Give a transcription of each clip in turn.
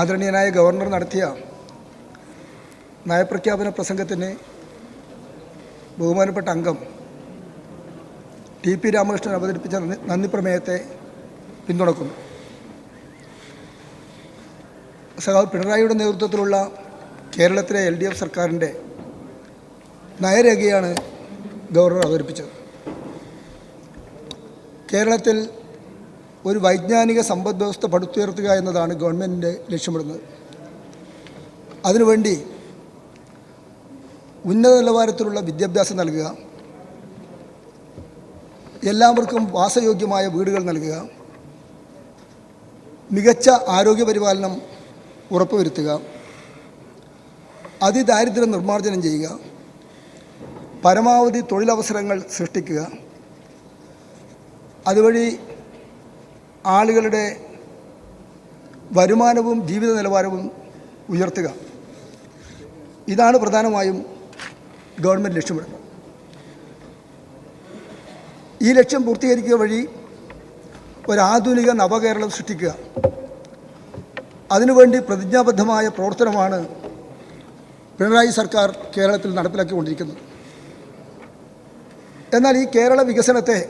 ആദരണീയനായ ഗവർണർ നടത്തിയ നയപ്രഖ്യാപന പ്രസംഗത്തിന് ബഹുമാനപ്പെട്ട അംഗം ടി.പി. രാമകൃഷ്ണൻ അവതരിപ്പിച്ച നന്ദി പ്രമേയത്തെ പിന്തുണക്കുന്നു. സഖാവ് പിണറായിയുടെ നേതൃത്വത്തിലുള്ള കേരളത്തിലെ LDF സർക്കാരിൻ്റെ നയരേഖയാണ് ഗവർണർ അവതരിപ്പിച്ചത്. കേരളത്തിൽ ഒരു വൈജ്ഞാനിക സമ്പദ് വ്യവസ്ഥ പടുത്തുയർത്തുക എന്നതാണ് ഗവൺമെൻറ്റിൻ്റെ ലക്ഷ്യമിടുന്നത്. അതിനുവേണ്ടി ഉന്നത നിലവാരത്തിലുള്ള വിദ്യാഭ്യാസം നൽകുക, എല്ലാവർക്കും വാസയോഗ്യമായ വീടുകൾ നൽകുക, മികച്ച ആരോഗ്യപരിപാലനം ഉറപ്പുവരുത്തുക, അതിദാരിദ്ര്യം നിർമ്മാർജ്ജനം ചെയ്യുക, പരമാവധി തൊഴിലവസരങ്ങൾ സൃഷ്ടിക്കുക, അതുവഴി ആളുകളുടെ വരുമാനവും ജീവിത നിലവാരവും ഉയർത്തുക. ഇതാണ് പ്രധാനമായും ഗവൺമെൻറ് ലക്ഷ്യമിടുന്നത്. ഈ ലക്ഷ്യം പൂർത്തീകരിക്കുക വഴി ഒരാധുനിക നവകേരളം സൃഷ്ടിക്കുക, അതിനുവേണ്ടി പ്രതിജ്ഞാബദ്ധമായ പ്രവർത്തനമാണ് പിണറായി സർക്കാർ കേരളത്തിൽ നടപ്പിലാക്കിക്കൊണ്ടിരിക്കുന്നത്. എന്നാൽ ഈ കേരള വികസനത്തെ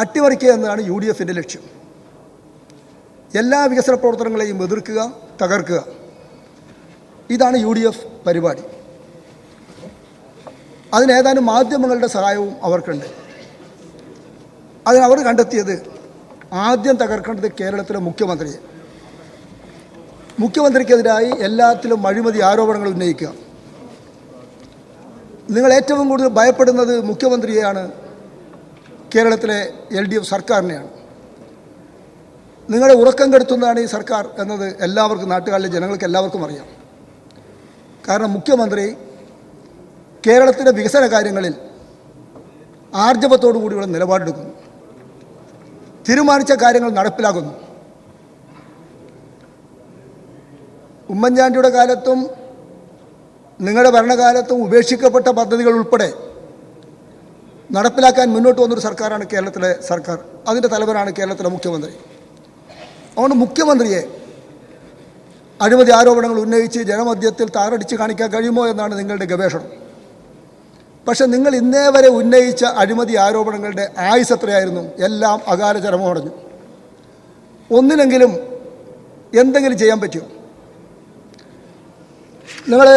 അട്ടിമറിക്കുക എന്നതാണ് UDFൻ്റെ ലക്ഷ്യം. എല്ലാ വികസന പ്രവർത്തനങ്ങളെയും എതിർക്കുക, തകർക്കുക. ഇതാണ് UDF പരിപാടി. അതിനേതാനും മാധ്യമങ്ങളുടെ സഹായവും അവർക്കുണ്ട്. അതിനവർ കണ്ടെത്തിയത് ആദ്യം തകർക്കേണ്ടത് കേരളത്തിലെ മുഖ്യമന്ത്രിയെ. മുഖ്യമന്ത്രിക്കെതിരായി എല്ലാത്തിലും അഴിമതി ആരോപണങ്ങൾ ഉന്നയിക്കുക. നിങ്ങൾ ഏറ്റവും കൂടുതൽ ഭയപ്പെടുന്നത് മുഖ്യമന്ത്രിയെയാണ്, കേരളത്തിലെ LDF സർക്കാരിനെയാണ്. നിങ്ങളെ ഉറക്കം കെടുത്തുന്നതാണ് ഈ സർക്കാർ എന്നത് എല്ലാവർക്കും, നാട്ടുകാരിലെ ജനങ്ങൾക്ക് എല്ലാവർക്കും അറിയാം. കാരണം മുഖ്യമന്ത്രി കേരളത്തിലെ വികസന കാര്യങ്ങളിൽ ആർജവത്തോടുകൂടിയുള്ള നിലപാടെടുക്കുന്നു, തീരുമാനിച്ച കാര്യങ്ങൾ നടപ്പിലാക്കുന്നു. ഉമ്മൻചാണ്ടിയുടെ കാലത്തും നിങ്ങളുടെ ഭരണകാലത്തും ഉപേക്ഷിക്കപ്പെട്ട പദ്ധതികൾ ഉൾപ്പെടെ നടപ്പിലാക്കാൻ മുന്നോട്ട് വന്നൊരു സർക്കാരാണ് കേരളത്തിലെ സർക്കാർ. അതിൻ്റെ തലവനാണ് കേരളത്തിലെ മുഖ്യമന്ത്രി. അതുകൊണ്ട് മുഖ്യമന്ത്രിയെ അഴിമതി ആരോപണങ്ങൾ ഉന്നയിച്ച് ജനമധ്യത്തിൽ താറടിച്ച് കാണിക്കാൻ കഴിയുമോ എന്നാണ് നിങ്ങളുടെ ഗവേഷണം. പക്ഷെ നിങ്ങൾ ഇന്നേ വരെ ഉന്നയിച്ച അഴിമതി ആരോപണങ്ങളുടെ ആയുസ് എത്രയായിരുന്നു? എല്ലാം അകാല ചരമമടഞ്ഞു. ഒന്നിനെങ്കിലും എന്തെങ്കിലും ചെയ്യാൻ പറ്റുമോ? നിങ്ങൾ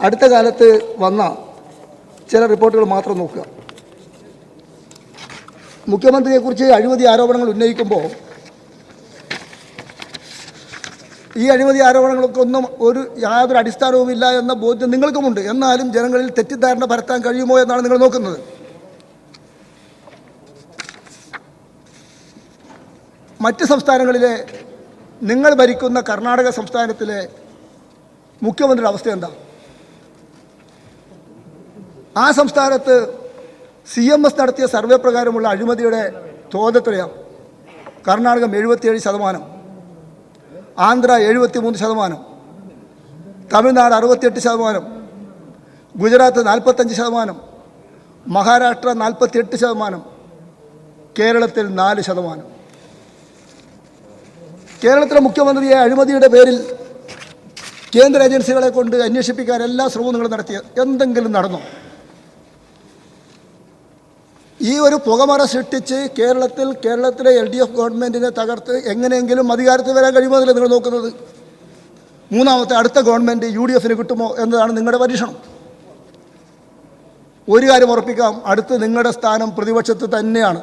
അടുത്ത കാലത്ത് വന്ന ചില റിപ്പോർട്ടുകൾ മാത്രം നോക്കുക. മുഖ്യമന്ത്രിയെക്കുറിച്ച് അഴിമതി ആരോപണങ്ങൾ ഉന്നയിക്കുമ്പോൾ ഈ അഴിമതി ആരോപണങ്ങളൊക്കെ ഒന്നും യാതൊരു അടിസ്ഥാനവുമില്ല എന്ന ബോധ്യം നിങ്ങൾക്കുമുണ്ട്. എന്നാലും ജനങ്ങളിൽ തെറ്റിദ്ധാരണ പരത്താൻ കഴിയുമോ എന്നാണ് നിങ്ങൾ നോക്കുന്നത്. മറ്റ് സംസ്ഥാനങ്ങളിലെ, നിങ്ങൾ ഭരിക്കുന്ന കർണാടക സംസ്ഥാനത്തിലെ മുഖ്യമന്ത്രിയുടെ അവസ്ഥ എന്താ? ആ സംസ്ഥാനത്ത് CMS നടത്തിയ സർവേ പ്രകാരമുള്ള അഴിമതിയുടെ തോതെത്രയാണ്? കർണാടകം 77%, ആന്ധ്ര 73%, തമിഴ്നാട് 68%, ഗുജറാത്ത് 45%, മഹാരാഷ്ട്ര 48%, കേരളത്തിൽ 4%. കേരളത്തിലെ മുഖ്യമന്ത്രിയെ അഴിമതിയുടെ പേരിൽ കേന്ദ്ര ഏജൻസികളെ കൊണ്ട് അന്വേഷിപ്പിക്കാൻ എല്ലാ ശ്രമവും നിങ്ങൾ നടത്തിയ എന്തെങ്കിലും നടന്നോ? ഈ ഒരു പുകമറ സൃഷ്ടിച്ച് കേരളത്തിലെ LDF ഗവൺമെൻറ്റിനെ തകർത്ത് എങ്ങനെയെങ്കിലും അധികാരത്തിൽ വരാൻ കഴിയുമോ എന്നല്ല നിങ്ങൾ നോക്കുന്നത്. മൂന്നാമത്തെ അടുത്ത ഗവൺമെൻറ് UDFന് കിട്ടുമോ എന്നതാണ് നിങ്ങളുടെ പരീക്ഷണം. ഒരു കാര്യം ഉറപ്പിക്കാം, അടുത്ത് നിങ്ങളുടെ സ്ഥാനം പ്രതിപക്ഷത്ത് തന്നെയാണ്.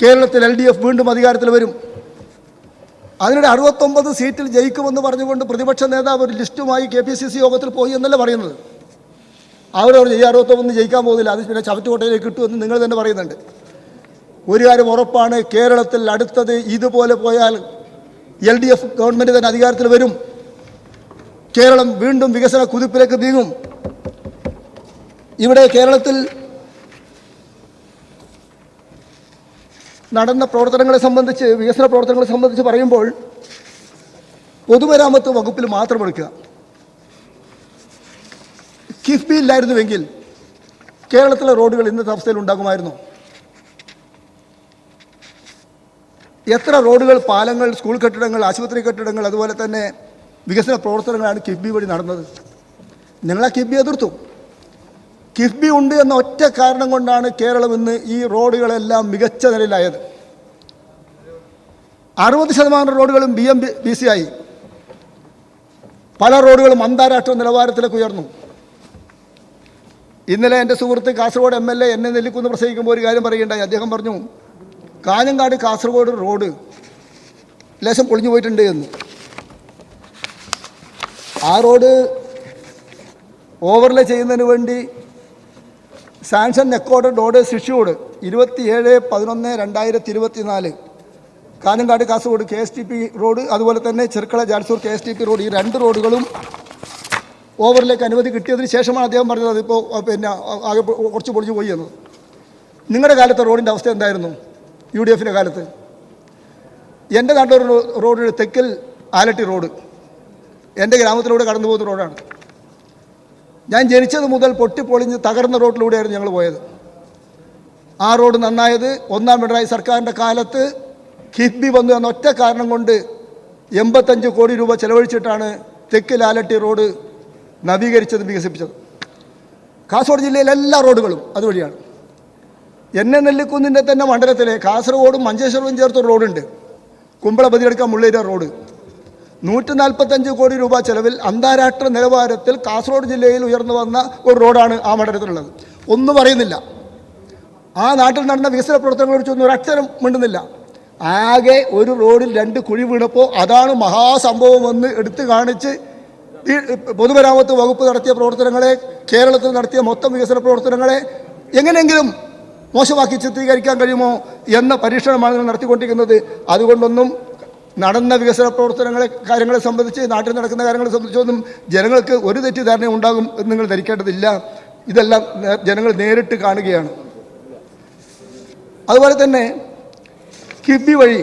കേരളത്തിൽ LDF വീണ്ടും അധികാരത്തിൽ വരും. അതിനിടെ 69 സീറ്റിൽ ജയിക്കുമെന്ന് പറഞ്ഞുകൊണ്ട് പ്രതിപക്ഷ നേതാവ് ഒരു ലിസ്റ്റുമായി KPCC യോഗത്തിൽ പോയി എന്നല്ല പറയുന്നത്. അവരവർ 61 ജയിക്കാൻ പോകുന്നില്ല, അത് പിന്നെ ചവറ്റുകോട്ടയിലേക്ക് കിട്ടുമെന്ന് നിങ്ങൾ തന്നെ പറയുന്നുണ്ട്. ഒരു കാര്യം ഉറപ്പാണ്, കേരളത്തിൽ അടുത്തത് ഇതുപോലെ പോയാൽ LDF ഗവൺമെൻറ് തന്നെ അധികാരത്തിൽ വരും. കേരളം വീണ്ടും വികസന കുതിപ്പിലേക്ക് നീങ്ങും. ഇവിടെ കേരളത്തിൽ നടന്ന പ്രവർത്തനങ്ങളെ സംബന്ധിച്ച്, വികസന പ്രവർത്തനങ്ങളെ സംബന്ധിച്ച് പറയുമ്പോൾ പൊതുമരാമത്ത് വകുപ്പിൽ മാത്രം എടുക്കുക. കിഫ്ബി ഇല്ലായിരുന്നുവെങ്കിൽ കേരളത്തിലെ റോഡുകൾ ഇന്നത്തെ അവസ്ഥയിൽ ഉണ്ടാകുമായിരുന്നു. എത്ര റോഡുകൾ, പാലങ്ങൾ, സ്കൂൾ കെട്ടിടങ്ങൾ, ആശുപത്രി കെട്ടിടങ്ങൾ, അതുപോലെ തന്നെ വികസന പ്രവർത്തനങ്ങളാണ് കിഫ്ബി വഴി നടന്നത്. നിങ്ങളാ കിഫ്ബി എതിർത്തു. കിഫ്ബി ഉണ്ട് എന്ന ഒറ്റ കാരണം കൊണ്ടാണ് കേരളം ഇന്ന് ഈ റോഡുകളെല്ലാം മികച്ച നിലയിലായത്. 60% റോഡുകളും BMBC ആയി. പല റോഡുകളും അന്താരാഷ്ട്ര നിലവാരത്തിലേക്ക് ഉയർന്നു. ഇന്നലെ എൻ്റെ സുഹൃത്ത് കാസർഗോഡ് MLA എന്നെ നെല്ലിക്കുന്ന് പ്രസംഗിക്കുമ്പോൾ ഒരു കാര്യം പറയുകയുണ്ടായി. അദ്ദേഹം പറഞ്ഞു, കാഞ്ഞങ്ങാട് കാസർഗോഡ് റോഡ് ലേശം പൊളിഞ്ഞു പോയിട്ടുണ്ട് എന്ന്. ആ റോഡ് ഓവർലേ ചെയ്യുന്നതിന് വേണ്ടി sanction record orders issued 27/11/2024 Kanhangad Kasaragod KSTP road, അതുപോലെ തന്നെ ചെർക്കള ജാൽസൂർ KSTP റോഡ്, ഈ 2 റോഡുകളും ഓവറിലേക്ക് അനുമതി കിട്ടിയതിന് ശേഷമാണ് അദ്ദേഹം പറഞ്ഞത് അതിപ്പോൾ പിന്നെ ആകെ കുറച്ച് പൊളിഞ്ഞു പോയി എന്നത്. നിങ്ങളുടെ കാലത്തെ റോഡിൻ്റെ അവസ്ഥ എന്തായിരുന്നു? UDFൻ്റെ കാലത്ത് എൻ്റെ നാട്ടിലൊരു റോഡ്, തെക്കൽ ആലട്ടി റോഡ്, എൻ്റെ ഗ്രാമത്തിലൂടെ കടന്നു പോകുന്ന റോഡാണ്. ഞാൻ ജനിച്ചത് മുതൽ പൊട്ടിപ്പൊളിഞ്ഞ് തകർന്ന റോഡിലൂടെയായിരുന്നു ഞങ്ങൾ പോയത്. ആ റോഡ് നന്നായത് 1-ാം പിണറായി സർക്കാരിൻ്റെ കാലത്ത് കിഫ്ബി വന്നു എന്ന ഒറ്റ കാരണം കൊണ്ട് 85 കോടി രൂപ ചെലവഴിച്ചിട്ടാണ് തെക്കൽ ആലട്ടി റോഡ് നവീകരിച്ചതും വികസിപ്പിച്ചത്. കാസർഗോഡ് ജില്ലയിലെ എല്ലാ റോഡുകളും അതുവഴിയാണ്. എന്നെ നെല്ലിക്കുന്നിൻ്റെ തന്നെ മണ്ഡലത്തിലെ കാസർഗോഡും മഞ്ചേശ്വരവും ചേർത്തൊരു റോഡുണ്ട്, കുമ്പള ബദിയെടുക്കാൻ മുള്ളേരിയ റോഡ്. 145 കോടി രൂപ ചെലവിൽ അന്താരാഷ്ട്ര നിലവാരത്തിൽ കാസർഗോഡ് ജില്ലയിൽ ഉയർന്നു വന്ന ഒരു റോഡാണ് ആ മണ്ഡലത്തിലുള്ളത്. ഒന്നും പറയുന്നില്ല. ആ നാട്ടിൽ നടന്ന വികസന പ്രവർത്തനങ്ങളെക്കുറിച്ചൊന്നും ഒരു അക്ഷരം മിണ്ടുന്നില്ല. ആകെ ഒരു റോഡിൽ 2 കുഴി വീണപ്പോൾ അതാണ് മഹാസംഭവമെന്ന് എടുത്തു കാണിച്ച് ഈ പൊതുമരാമത്ത് വകുപ്പ് നടത്തിയ പ്രവർത്തനങ്ങളെ, കേരളത്തിൽ നടത്തിയ മൊത്തം വികസന പ്രവർത്തനങ്ങളെ എങ്ങനെയെങ്കിലും മോശമാക്കി ചിത്രീകരിക്കാൻ കഴിയുമോ എന്ന പരീക്ഷണമാണ് നിങ്ങൾ നടത്തിക്കൊണ്ടിരിക്കുന്നത്. അതുകൊണ്ടൊന്നും നടന്ന വികസന കാര്യങ്ങളെ സംബന്ധിച്ച്, നാട്ടിൽ നടക്കുന്ന കാര്യങ്ങളെ സംബന്ധിച്ചൊന്നും ജനങ്ങൾക്ക് ഒരു തെറ്റിദ്ധാരണ ഉണ്ടാകും എന്ന് നിങ്ങൾ ധരിക്കേണ്ടതില്ല. ഇതെല്ലാം ജനങ്ങൾ നേരിട്ട് കാണുകയാണ്. അതുപോലെ തന്നെ കിഫ്ബി വഴി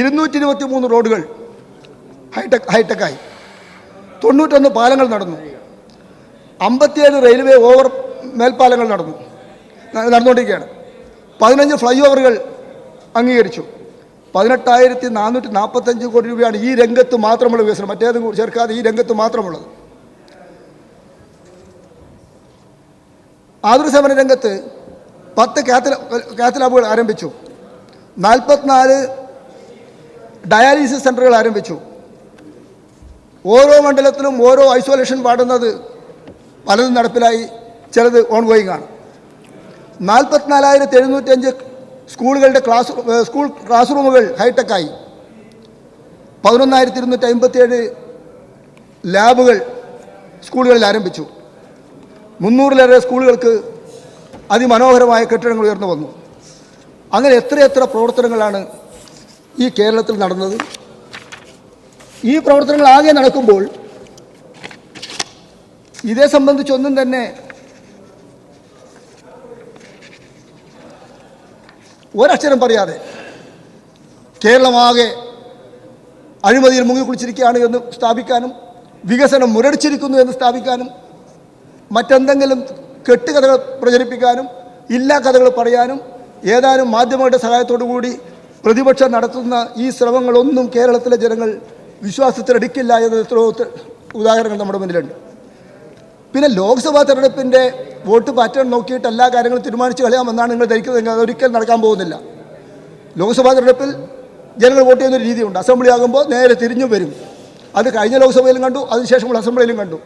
223 റോഡുകൾ ഹൈടെക്കായി, 91 പാലങ്ങൾ നടന്നു, 57 റെയിൽവേ ഓവർ മേൽപ്പാലങ്ങൾ നടന്നുകൊണ്ടിരിക്കുകയാണ്, 15 ഫ്ലൈ ഓവറുകൾ അംഗീകരിച്ചു, 18,445 കോടി രൂപയാണ് ഈ രംഗത്ത് മാത്രമുള്ള വികസനം, മറ്റേതും ചേർക്കാതെ ഈ രംഗത്ത് മാത്രമുള്ളത്. ആതുരസേവന രംഗത്ത് 10 കാത്ത് ലാബുകൾ ആരംഭിച്ചു, 44 ഡയാലിസിസ് സെൻ്ററുകൾ ആരംഭിച്ചു. ഓരോ മണ്ഡലത്തിലും ഓരോ ഐസൊലേഷൻ വാർഡുന്നത് പലതും നടപ്പിലായി, ചിലത് ഓൺഗോയിങ് ആണ്. 44,705 സ്കൂളുകളുടെ സ്കൂൾ ക്ലാസ് റൂമുകൾ ഹൈടെക്കായി, 11,257 ലാബുകൾ സ്കൂളുകളിൽ ആരംഭിച്ചു, 300-ലേറെ സ്കൂളുകൾക്ക് അതിമനോഹരമായ കെട്ടിടങ്ങൾ ഉയർന്നു വന്നു. അങ്ങനെ എത്രയെത്ര പ്രവർത്തനങ്ങളാണ് ഈ കേരളത്തിൽ നടന്നത്. ഈ പ്രവർത്തനങ്ങൾ ആകെ നടക്കുമ്പോൾ ഇതേ സംബന്ധിച്ചൊന്നും തന്നെ ഒരക്ഷരം പറയാതെ കേരളമാകെ അഴിമതിയിൽ മുങ്ങിക്കുളിച്ചിരിക്കുകയാണ് എന്ന് സ്ഥാപിക്കാനും, വികസനം മുരടിച്ചിരിക്കുന്നു എന്ന് സ്ഥാപിക്കാനും, മറ്റെന്തെങ്കിലും കെട്ടുകഥകൾ പ്രചരിപ്പിക്കാനും, ഇല്ലാ കഥകൾ പറയാനും ഏതാനും മാധ്യമങ്ങളുടെ സഹായത്തോടു കൂടി പ്രതിപക്ഷം നടത്തുന്ന ഈ ശ്രമങ്ങളൊന്നും കേരളത്തിലെ ജനങ്ങൾ വിശ്വാസത്തിലെടുക്കില്ല എന്ന എത്രയോ ഉദാഹരണങ്ങൾ നമ്മുടെ മുന്നിലുണ്ട്. പിന്നെ ലോക്സഭാ തെരഞ്ഞെടുപ്പിൻ്റെ വോട്ട് പാറ്റേൺ നോക്കിയിട്ട് എല്ലാ കാര്യങ്ങളും തീരുമാനിച്ച് കളയാമെന്നാണ് നിങ്ങൾ ധരിക്കുന്നത്. അതൊരിക്കലും നടക്കാൻ പോകുന്നില്ല. ലോക്സഭാ തെരഞ്ഞെടുപ്പിൽ ജനങ്ങൾ വോട്ട് ചെയ്യുന്നൊരു രീതിയുണ്ട്. അസംബ്ലി ആകുമ്പോൾ നേരെ തിരിഞ്ഞു വരും. അത് കഴിഞ്ഞ ലോക്സഭയിലും കണ്ടു, അതിനുശേഷമുള്ള അസംബ്ലിയിലും കണ്ടു.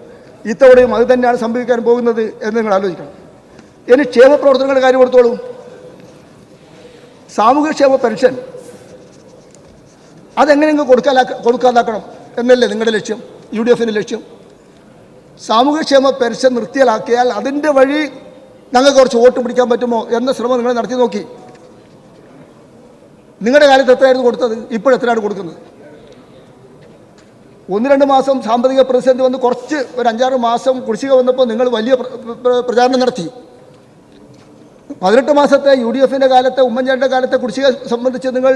ഇത്തവണയും അത് തന്നെയാണ് സംഭവിക്കാൻ പോകുന്നത് എന്ന് നിങ്ങൾ ആലോചിക്കണം. ഇനി ക്ഷേമ പ്രവർത്തനങ്ങളുടെ കാര്യം കൊടുത്തോളൂ. സാമൂഹ്യക്ഷേമ പെൻഷൻ അതെങ്ങനെയെങ്കിലും കൊടുക്കാതാക്കണം എന്നല്ലേ നിങ്ങളുടെ ലക്ഷ്യം, UDFൻ്റെ ലക്ഷ്യം. സാമൂഹ്യക്ഷേമ പെൻഷൻ നിർത്തിയാലാക്കിയാൽ അതിൻ്റെ വഴി ഞങ്ങൾക്ക് കുറച്ച് വോട്ട് പിടിക്കാൻ പറ്റുമോ എന്ന ശ്രമം നിങ്ങൾ നടത്തി നോക്കി. നിങ്ങളുടെ കാലത്ത് എത്രയായിരുന്നു കൊടുത്തത്? ഇപ്പോഴെത്രയാണ് കൊടുക്കുന്നത്? 1-2 മാസം സാമ്പത്തിക പ്രതിസന്ധി വന്ന് കുറച്ച് ഒരു 5-6 മാസം കുടിശ്ശിക വന്നപ്പോൾ നിങ്ങൾ വലിയ പ്രചാരണം നടത്തി. 18 മാസത്തെ UDFൻ്റെ കാലത്തെ, ഉമ്മൻചാണ്ടിയുടെ കാലത്തെ കുടിശ്ശിക സംബന്ധിച്ച് നിങ്ങൾ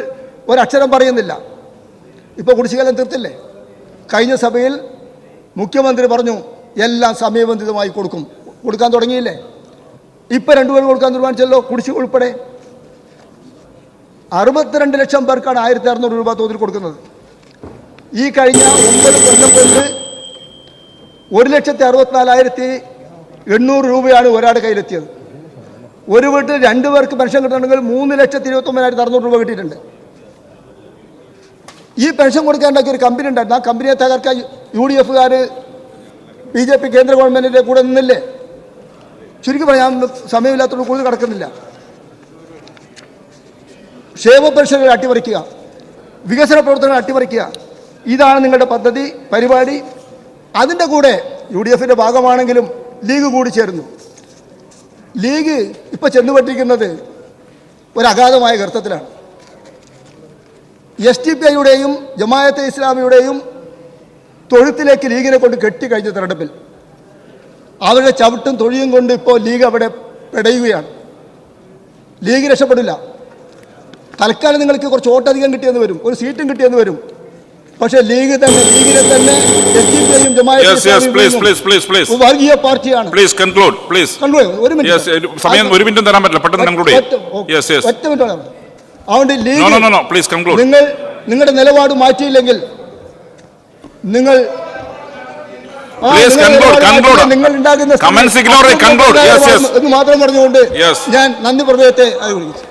ഒരക്ഷരം പറയുന്നില്ല. ഇപ്പോൾ കുടിശ്ശികയെല്ലാം തീർത്തില്ലേ? കഴിഞ്ഞ സഭയിൽ മുഖ്യമന്ത്രി പറഞ്ഞു എല്ലാം സമയബന്ധിതമായി കൊടുക്കാൻ തുടങ്ങിയില്ലേ? ഇപ്പം 2 പേര് കൊടുക്കാൻ തീരുമാനിച്ചല്ലോ, കുടിശ്ശിക ഉൾപ്പെടെ. 62 ലക്ഷം പേർക്കാണ് 1600 രൂപ തോതിൽ കൊടുക്കുന്നത്. ഈ കഴിഞ്ഞ 9 കൊല്ലം കൊണ്ട് 1,64,800 രൂപയാണ് ഒരാളുടെ കയ്യിലെത്തിയത്. ഒരു വീട്ടിൽ 2 പേർക്ക് പെൻഷൻ കിട്ടണമെങ്കിൽ 3,29,600 രൂപ കിട്ടിയിട്ടുണ്ട്. ഈ പെൻഷൻ കൊടുക്കാനുണ്ടാക്കിയ ഒരു കമ്പനി ഉണ്ടായിരുന്നു. ആ കമ്പനിയെ തകർക്കാൻ UDF-കാർ BJP കേന്ദ്ര ഗവൺമെൻറ്റിൻ്റെ കൂടെ നിന്നില്ലേ? ചുരുക്കി പറയാൻ സമയമില്ലാത്തതുകൊണ്ട് കൂടുതൽ കിടക്കുന്നില്ല. ക്ഷേമ പെൻഷനുകൾ അട്ടിമറിക്കുക, വികസന പ്രവർത്തനങ്ങൾ അട്ടിമറിക്കുക, ഇതാണ് നിങ്ങളുടെ പദ്ധതി പരിപാടി. അതിൻ്റെ കൂടെ UDF-ൻ്റെ ഭാഗമാണെങ്കിലും ലീഗ് കൂടി ചേർന്നു. ലീഗ് ഇപ്പോൾ ചെന്നുപറ്റിക്കുന്നത് ഒരു അഗാധമായ ഗർത്തത്തിലാണ്. SDPI-യുടെയും ജമാഅത്തെ ഇസ്ലാമിയുടെയും തൊഴുത്തിലേക്ക് ലീഗിനെ കൊണ്ട് കെട്ടിക്കഴിഞ്ഞ തെരഞ്ഞെടുപ്പിൽ അവരുടെ ചവിട്ടും തൊഴിയും കൊണ്ട് ഇപ്പോൾ ലീഗ് അവിടെ പെടയുകയാണ്. ലീഗ് രക്ഷപ്പെടില്ല. തൽക്കാലം നിങ്ങൾക്ക് കുറച്ച് വോട്ടധികം കിട്ടിയെന്ന് വരും, ഒരു സീറ്റും കിട്ടിയെന്ന് വരും. പക്ഷേ ലീഗിനെ തന്നെ SDPI-യും ജമാഅത്തെ ഇസ്ലാമിയും വർഗീയ പാർട്ടിയാണ്. ഒരു മിനിറ്റ് തരാൻ പറ്റില്ല, ഒറ്റ മിനിറ്റ്. അതുകൊണ്ട് ലീഗ് നിങ്ങളുടെ നിലപാട് മാറ്റിയില്ലെങ്കിൽ നിങ്ങൾ ഉണ്ടാകുന്ന എന്ന് മാത്രം പറഞ്ഞുകൊണ്ട് ഞാൻ നന്ദി പ്രമേയത്തെ വിളിച്ചു.